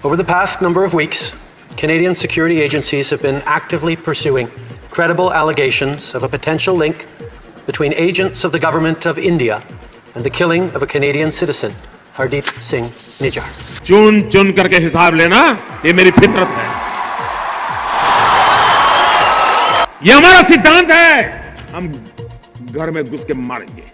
Over the past number of weeks, Canadian security agencies have been actively pursuing credible allegations of a potential link between agents of the government of India and the killing of a Canadian citizen, Hardeep Singh Nijjar. चुन चुन करके हिसाब लेना ये मेरी फितरत है, ये हमारा सिद्धांत है। हम घर में घुस के मारेंगे।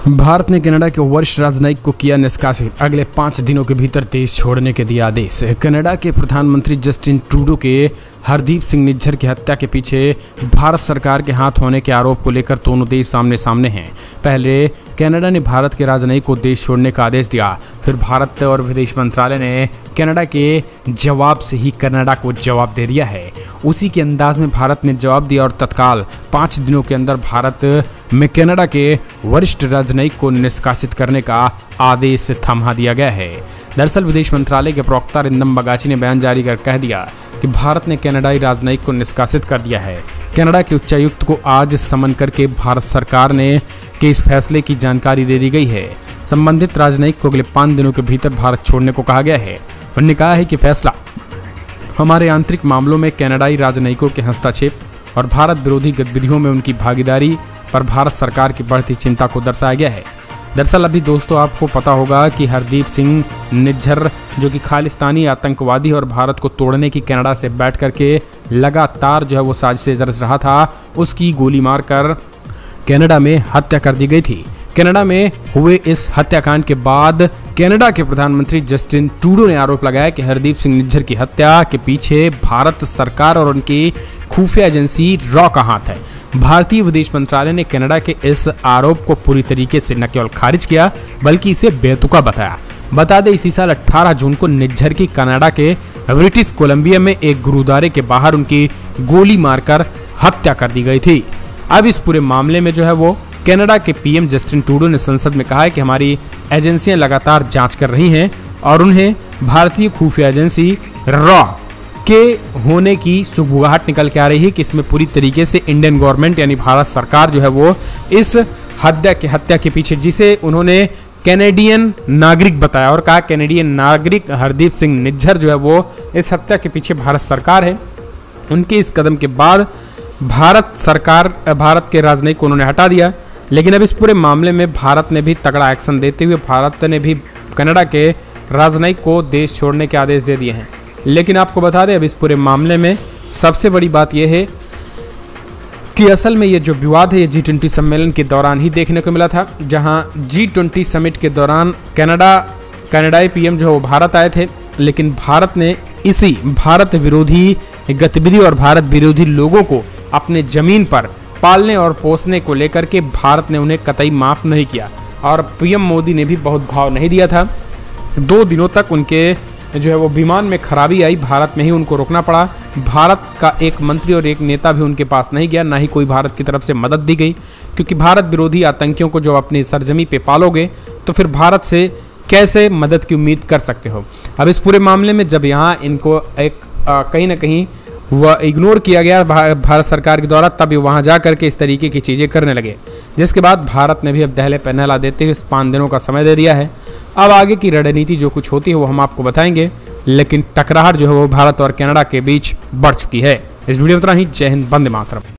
भारत ने कनाडा के वरिष्ठ राजनयिक को किया निष्कासित, अगले 5 दिनों के भीतर देश छोड़ने के दिया आदेश। कनाडा के प्रधानमंत्री जस्टिन ट्रूडो के हरदीप सिंह निज्जर की हत्या के पीछे भारत सरकार के हाथ होने के आरोप को लेकर दोनों देश सामने सामने हैं। पहले कनाडा ने भारत के राजनयिक को देश छोड़ने का आदेश दिया, फिर भारत और विदेश मंत्रालय ने कनाडा के जवाब से ही कनाडा को जवाब दे दिया है। उसी के अंदाज में भारत ने जवाब दिया और तत्काल 5 दिनों के अंदर भारत में कनाडा के वरिष्ठ राजनयिक को निष्कासित करने का आदेश थमा दिया गया है। दरअसल विदेश मंत्रालय के प्रवक्ता रिंदम बगाची ने बयान जारी कर कह दिया कि भारत ने कनाडाई राजनयिक को निष्कासित कर दिया है। कनाडा के उच्चायुक्त को आज समन करके भारत सरकार ने के इस फैसले की जानकारी दे दी गई है। संबंधित राजनयिक को अगले 5 दिनों के भीतर भारत छोड़ने को कहा गया है। उन्होंने कहा है कि फैसला हमारे आंतरिक मामलों में कनाडाई राजनयिकों के हस्तक्षेप और भारत विरोधी गतिविधियों में उनकी भागीदारी पर भारत सरकार की बढ़ती चिंता को दर्शाया गया है। दरअसल अभी दोस्तों आपको पता होगा कि हरदीप सिंह निज्जर जो कि खालिस्तानी आतंकवादी और भारत को तोड़ने की कनाडा से बैठ करके लगातार जो है वो साजिशें रच रहा था, उसकी गोली मारकर कनाडा में हत्या कर दी गई थी। कनाडा में हुए इस हत्याकांड के बाद कनाडा के प्रधानमंत्री जस्टिन ट्रूडो ने आरोप लगाया कि हरदीप सिंह निज्जर की हत्या के पीछे भारत सरकार और उनकी खुफिया एजेंसी रॉ का हाथ है। भारतीय विदेश मंत्रालय ने कनाडा के इस आरोप को पूरी तरीके से न केवल खारिज किया बल्कि इसे बेतुका बताया। बता दें इसी साल 18 जून को निज्जर की कनाडा के ब्रिटिश कोलंबिया में एक गुरुद्वारे के बाहर उनकी गोली मारकर हत्या कर दी गई थी। अब इस पूरे मामले में जो है वो कनाडा के पीएम जस्टिन ट्रूडो ने संसद में कहा है कि हमारी एजेंसियां लगातार जांच कर रही हैं और उन्हें भारतीय खुफिया एजेंसी रॉ के होने की सुगबुगाहट निकल के आ रही है कि इसमें पूरी तरीके से इंडियन गवर्नमेंट यानी भारत सरकार जो है वो इस हत्या के पीछे, जिसे उन्होंने कैनेडियन नागरिक बताया और कहा कैनेडियन नागरिक हरदीप सिंह निज्जर जो है वो इस हत्या के पीछे भारत सरकार है। उनके इस कदम के बाद भारत के राजनयिक को उन्होंने हटा दिया, लेकिन अब इस पूरे मामले में भारत ने भी तगड़ा एक्शन देते हुए भारत ने भी कनाडा के राजनयिक को देश छोड़ने के आदेश दे दिए हैं। लेकिन आपको बता दें अब इस पूरे मामले में सबसे बड़ी बात यह है कि असल में ये जो विवाद है ये G20 सम्मेलन के दौरान ही देखने को मिला था, जहां G20 समिट के दौरान कनाडाई पीएम जो है वो भारत आए थे, लेकिन भारत ने इसी भारत विरोधी गतिविधि और भारत विरोधी लोगों को अपने जमीन पर पालने और पोसने को लेकर के भारत ने उन्हें कतई माफ नहीं किया और पीएम मोदी ने भी बहुत भाव नहीं दिया था। 2 दिनों तक उनके जो है वो विमान में खराबी आई, भारत में ही उनको रोकना पड़ा। भारत का एक मंत्री और एक नेता भी उनके पास नहीं गया, ना ही कोई भारत की तरफ से मदद दी गई, क्योंकि भारत विरोधी आतंकियों को जो अपनी सरजमी पे पालोगे तो फिर भारत से कैसे मदद की उम्मीद कर सकते हो। अब इस पूरे मामले में जब यहाँ इनको एक कहीं ना कहीं वह इग्नोर किया गया भारत सरकार के द्वारा, तब वहाँ जा करके इस तरीके की चीज़ें करने लगे, जिसके बाद भारत ने भी अब दहले पे नहला देते हुए 5 दिनों का समय दे दिया है। अब आगे की रणनीति जो कुछ होती है वो हम आपको बताएंगे, लेकिन टकराहट जो है वो भारत और कनाडा के बीच बढ़ चुकी है। इस वीडियो में इतना ही। जय हिंद, वंदे मातरम।